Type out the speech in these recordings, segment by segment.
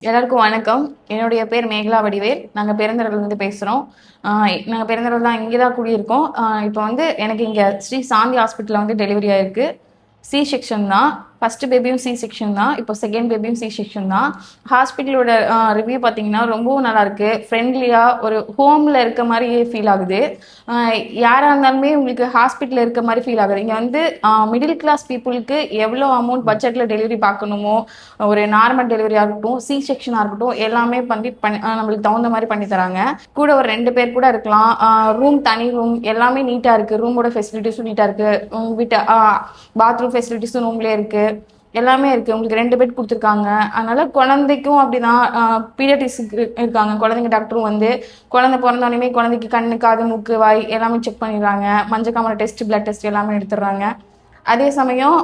எல்லாருக்கும் வணக்கம். என்னுடைய பேர் மேகலா வடிவேல். நாங்கள் பெருந்தரவுலேருந்து பேசுகிறோம். நாங்கள் பெருந்தரவு தான் இங்கே தான் குடியிருக்கோம். இப்போ வந்து எனக்கு இங்கே ஸ்ரீ சாந்தி ஹாஸ்பிட்டலில் வந்து டெலிவரி ஆயிருக்கு. சி செக்ஷன் தான். ஃபர்ஸ்ட் பேபியும் சி செக்ஷன் தான். இப்போ செகண்ட் பேபியும் சி செக்ஷன் தான். ஹாஸ்பிட்டலோட ரிவ்யூ பார்த்தீங்கன்னா ரொம்பவும் நல்லா இருக்கு. ஃப்ரெண்ட்லியாக ஒரு ஹோமில் இருக்க மாதிரி ஃபீல் ஆகுது. யாராக இருந்தாலுமே உங்களுக்கு ஹாஸ்பிட்டலில் இருக்க மாதிரி ஃபீல் ஆகுது. இங்கே வந்து மிடில் கிளாஸ் பீப்புளுக்கு எவ்வளோ அமௌண்ட் பட்ஜெட்டில் டெலிவரி பார்க்கணுமோ, ஒரு நார்மல் டெலிவரியாக இருக்கட்டும், சி செக்ஷனாக இருக்கட்டும், எல்லாமே நம்மளுக்கு தகுந்த மாதிரி பண்ணி தராங்க. கூட ஒரு 2 பேர் கூட இருக்கலாம். ரூம் தனி ரூம் எல்லாமே நீட்டாக இருக்குது. ரூமோட ஃபெசிலிட்டிஸும் நீட்டாக இருக்குது. வீட்டு பாத்ரூம் ஃபெசிலிட்டிஸும் ரூம்லேயே இருக்குது. எல்லாமே இருக்குது. உங்களுக்கு 2 பெட் கொடுத்துருக்காங்க. அதனால குழந்தைக்கும் அப்படிதான். பீடியாட்ரிக்ஸ் இருக்காங்க. குழந்தைங்க டாக்டரும் வந்து குழந்தை பிறந்தோடனே குழந்தைக்கு கண்ணு, காது, மூக்கு, வாய் எல்லாமே செக் பண்ணிடுறாங்க. மஞ்சக்காமரை டெஸ்ட், பிளட் டெஸ்ட் எல்லாமே எடுத்துடுறாங்க. அதே சமயம்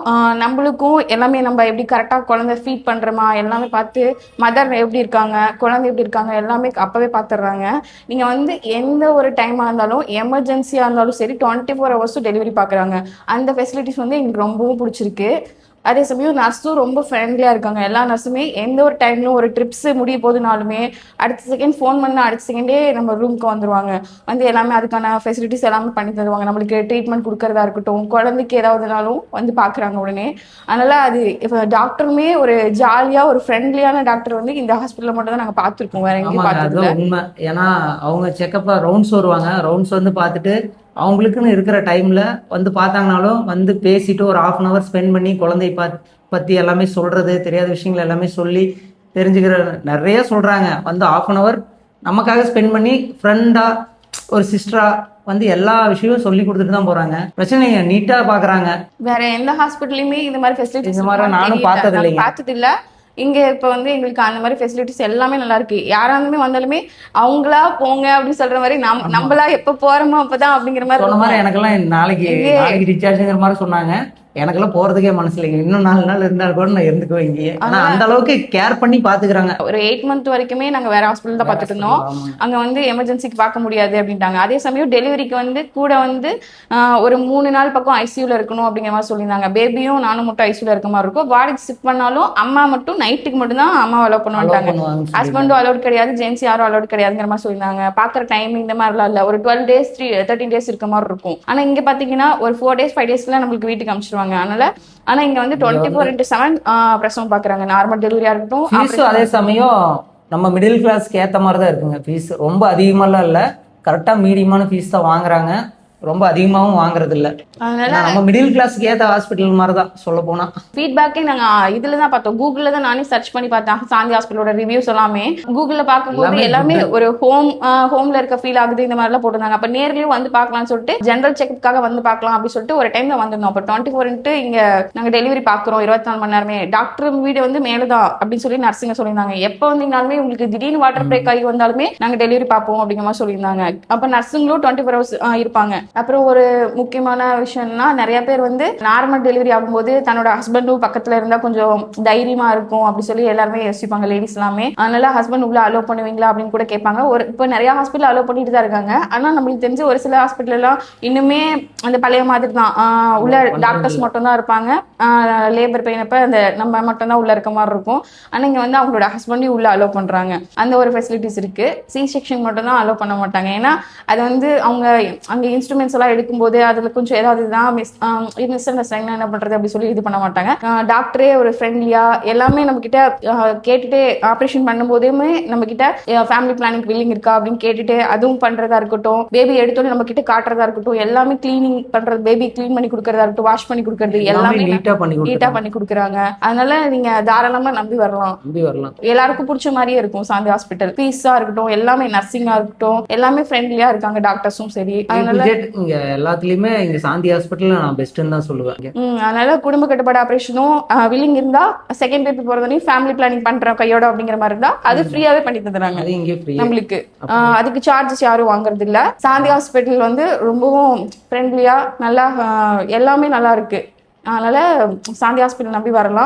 நம்மளுக்கும் எல்லாமே நம்ம எப்படி கரெக்டாக குழந்தை ஃபீட் பண்ணுறோமா எல்லாமே பார்த்து, மதர் எப்படி இருக்காங்க, குழந்தை எப்படி இருக்காங்க எல்லாமே அப்போவே பார்த்துடுறாங்க. நீங்கள் வந்து எந்த ஒரு டைமாக இருந்தாலும், எமர்ஜென்சியாக இருந்தாலும் சரி, 24 ஹவர்ஸும் டெலிவரி பார்க்குறாங்க. அந்த ஃபெசிலிட்டிஸ் வந்து எங்களுக்கு ரொம்பவும் பிடிச்சிருக்கு. அதே சமயம் நர்ஸும் ரொம்ப ஃப்ரெண்ட்லியாக இருக்காங்க. எல்லா நர்ஸுமே எந்த ஒரு டைம்லும் ஒரு ட்ரிப்ஸ் முடிய போதுனாலுமே அடுத்த செகண்ட் ஃபோன் பண்ண அடுத்த செகண்டே நம்ம ரூமுக்கு வந்துடுவாங்க. வந்து எல்லாமே அதுக்கான ஃபெசிலிட்டிஸ் எல்லாமே பண்ணி தருவாங்க. நம்மளுக்கு ட்ரீட்மெண்ட் கொடுக்கறதா இருக்கட்டும், குழந்தைக்கு ஏதாவதுனாலும் வந்து பார்க்குறாங்க உடனே. அதனால் அது இப்போ டாக்டருமே ஒரு ஜாலியாக ஒரு ஃப்ரெண்ட்லியான டாக்டர் வந்து இந்த ஹாஸ்பிட்டலில் மட்டும் தான் நாங்கள் பார்த்துருக்கோம். வேற எங்கேயும் பார்த்ததில்ல. உண்மை. ஏன்னா அவங்க செக்கப்பா ரவுண்ட்ஸ் வருவாங்க. ரவுண்ட்ஸ் வந்து பார்த்துட்டு அவங்களுக்குன்னு இருக்கிற டைம்ல வந்து பார்த்தாங்கனாலும் வந்து பேசிட்டு ஒரு 1/2 ஸ்பெண்ட் பண்ணி குழந்தை பத்தி எல்லாமே சொல்றது, தெரியாத விஷயங்கள் எல்லாமே சொல்லி தெரிஞ்சுக்கிற நிறைய சொல்றாங்க. வந்து 1/2 நமக்காக ஸ்பெண்ட் பண்ணி ஃப்ரெண்டா ஒரு சிஸ்டரா வந்து எல்லா விஷயமும் சொல்லி கொடுத்துட்டு தான் போறாங்க. பிரச்சனை நீட்டா பாக்குறாங்க. வேற எந்த ஹாஸ்பிட்டல்லையுமே இந்த மாதிரி ஃபெசிலிட்டிஸ் இந்த மாதிரி நானும் பார்த்ததில்ல. இங்க இப்ப வந்து எங்களுக்கு அந்த மாதிரி ஃபெசிலிட்டிஸ் எல்லாமே நல்லா இருக்கு. யாராலுமே வந்தாலுமே அவங்களா போங்க அப்படின்னு சொல்ற மாதிரி நம்மளா எப்ப போறோமோ அப்பதான் அப்படிங்கிற மாதிரி சொன்ன மாதிரி எனக்கெல்லாம் நாளைக்கு ரீசார்ஜ்ங்கிற மாதிரி சொன்னாங்க. எனக்கெல்லாம் போறதுக்கே மனசு இல்லைங்க. இன்னும் 4 நாள் இருந்தாலும் கூட நான் இருந்துக்குவேன் இங்கேயே. ஆனா அந்த அளவுக்கு கேர் பண்ணி பாத்துக்கிறாங்க. ஒரு 8 மந்த் வரைக்குமே நாங்க வேற ஹாஸ்பிட்டல் தான் பார்த்துட்டு இருந்தோம். அங்க வந்து எமர்ஜென்சிக்கு பார்க்க முடியாது அப்படின்ட்டாங்க. அதே சமயம் டெலிவரிக்கு வந்து கூட வந்து ஒரு 3 நாள் பக்கம் ஐசியூல இருக்கணும் அப்படிங்கிற மாதிரி சொல்லியிருந்தாங்க. பேபியும் நானும் மட்டும் ஐசியூல இருக்க மாதிரி இருக்கும். வார்டுக்கு ஷிஃப்ட் பண்ணாலும் அம்மா மட்டும் நைட்டுக்கு மட்டும் தான் அம்மா அலோவ் பண்ணுவாங்க. ஹஸ்பண்டும் அலோட் கிடையாது, ஜென்ஸ் யாரும் அலோட் கிடையாதுங்கிற மாதிரி சொல்லியிருந்தாங்க. பாக்குற டைம் இந்த மாதிரிலாம் இல்ல. ஒரு 12 டேஸ் 13 டேஸ் இருக்க மாதிரி இருக்கும். ஆனா இங்க பாத்தீங்கன்னா ஒரு 4 டேஸ் 5 டேஸ்ல நம்மளுக்கு வீட்டுக்கு அனுப்பிச்சிருவாங்க. ஆனா இங்க வந்து 24/7 பிரசவம் பாக்குறாங்க. நார்மல் டெலிவரியா இருக்கட்டும். அதே சமயம் நம்ம மிடில் கிளாஸ்க்கு ஏத்த மாதிரி தான் இருக்குங்க. ஃபீஸ் ரொம்ப அதிகமாலாம் இல்ல, கரெக்டா மீடியமான ஃபீஸ் தான் வாங்குறாங்க. ரொம்ப அதிகமாகவும் வாங்குறது இல்ல. நம்ம மிடில் கிளாஸ்க்கு ஏத்த ஹாஸ்பிட்டல் மாதிரி தான் சொல்ல போனா. ஃபீட்பேக்கே நாங்க இதுல தான் பார்த்தோம். கூகுள்ல தான் நானே சர்ச் பண்ணி பார்த்தேன். சாந்தி ஹாஸ்பிட்டலோட ரிவ்யூஸ் எல்லாமே கூகுள்ல பார்க்கும்போது எல்லாமே ஒரு ஹோம்ல இருக்க ஃபீல் ஆகுது இந்த மாதிரி எல்லாம் போட்டிருந்தாங்க. அப்ப நேர்லயும் வந்து பார்க்கலாம்னு சொல்லிட்டு ஜெனரல் செக்அப்காக வந்து பார்க்கலாம் அப்படின்னு சொல்லிட்டு ஒரு டைம்ல வந்திருந்தோம். அப்ப 24 இங்க நாங்க டெலிவரி பாக்குறோம் 24 மணி நேரமே. டாக்டர் வீடு வந்து மேலதான் அப்படின்னு சொல்லி நர்சிங்க சொல்லியிருந்தாங்க. எப்ப வந்தீங்கனாலுமே உங்களுக்கு திடீர்னு வாட்டர் பிரேக் ஆகி வந்தாலுமே நாங்க டெலிவரி பார்ப்போம் அப்படிங்கிற மாதிரி சொல்லியிருந்தாங்க. அப்ப நர்சிங்களும் 24 ஹவர்ஸ் இருப்பாங்க. அப்புறம் ஒரு முக்கியமான விஷயம்னா நிறைய பேர் வந்து நார்மல் டெலிவரி ஆகும்போது தன்னோட ஹஸ்பண்டும் பக்கத்துல இருந்தா கொஞ்சம் தைரியமா இருக்கும் அப்படி சொல்லி எல்லாருமே யோசிப்பாங்க லேடிஸ் எல்லாமே. அதனால ஹஸ்பண்ட் உள்ள அலோவ் பண்ணுவீங்களா அப்படின்னு கூட கேட்பாங்க. இப்போ நிறைய ஹாஸ்பிட்டல் அலோவ் பண்ணிட்டு தான் இருக்காங்க. ஆனா நம்மளுக்கு தெரிஞ்சு ஒரு சில ஹாஸ்பிட்டல் எல்லாம் இன்னுமே அந்த பழைய மாதிரி தான். உள்ள டாக்டர்ஸ் மட்டும் தான் இருப்பாங்க. லேபர் பெயினப்ப அந்த நம்ம மட்டும் தான் உள்ள இருக்க மாதிரி இருக்கும். ஆனா இங்க வந்து அவங்களோட ஹஸ்பண்டையும் உள்ள அலோவ் பண்றாங்க. அந்த ஒரு ஃபெசிலிட்டிஸ் இருக்கு. சி செக்ஷன் மட்டும் தான் அலோவ் பண்ண மாட்டாங்க. ஏன்னா அது வந்து அவங்க அங்க இன்ஸ்ட்ருமெண்ட்ஸ் எல்லாம் எடுக்கும்போது அதுல கொஞ்சம் ஏதாவது தான் மிஸ் அண்டர்ஸ்டாண்டிங் என்ன பண்றது அப்படி சொல்லி இது பண்ண மாட்டாங்க. டாக்டரே ஒரு ஃப்ரெண்ட்லியா எல்லாமே நம்ம கிட்ட கேட்டுட்டு ஆப்ரேஷன் பண்ணும்போதுமே நம்ம கிட்ட ஃபேமிலி பிளானிங் வில்லிங் இருக்கா அப்படின்னு கேட்டுட்டு அதுவும் பண்றதா இருக்கட்டும், பேபி எடுத்தோன்னு நம்ம கிட்ட காட்டுறதா இருக்கட்டும், எல்லாமே கிளீனிங் பண்றது, பேபி கிளீன் பண்ணி கொடுக்கறதா இருக்கட்டும், வாஷ் பண்ணி கொடுக்கறது எல்லாமே நீட்டா பண்ணி கொடுக்குறாங்க. அதனால நீங்க தாராளமா நம்பி வரலாம். எல்லாருக்கும் பிடிச்ச மாதிரியே இருக்கும் சாந்தி ஹாஸ்பிட்டல். ஃபீஸா இருக்கட்டும், எல்லாமே நர்சிங்கா இருக்கட்டும், எல்லாமே ஃப்ரெண்ட்லியா இருக்காங்க. டாக்டர்ஸும் சரி. அதனால எல்லாத்துலயுமே இங்க சாந்தி ஹாஸ்பிட்டல் நான் பெஸ்ட்னு தான் சொல்லுவேன். அதனால குடும்ப கட்டுப்பாடு ஆபரேஷனும் வில்லிங் இருந்தா செகண்ட் பேபி போறதுனையும் ஃபேமிலி பிளானிங் பண்றோம் கையோட அப்படிங்கிற மாதிரி இருந்தா அது ஃப்ரீயாவே பண்ணி தந்துறாங்க நம்மளுக்கு. அதுக்கு சார்ஜஸ் யாரும் வாங்குறது இல்ல. சாந்தி ஹாஸ்பிட்டல் வந்து ரொம்பவும் ஃப்ரெண்ட்லியா நல்லா எல்லாமே நல்லா இருக்கு. அதனால சாந்தி ஹாஸ்பிட்டல் நம்பி வரலாம்.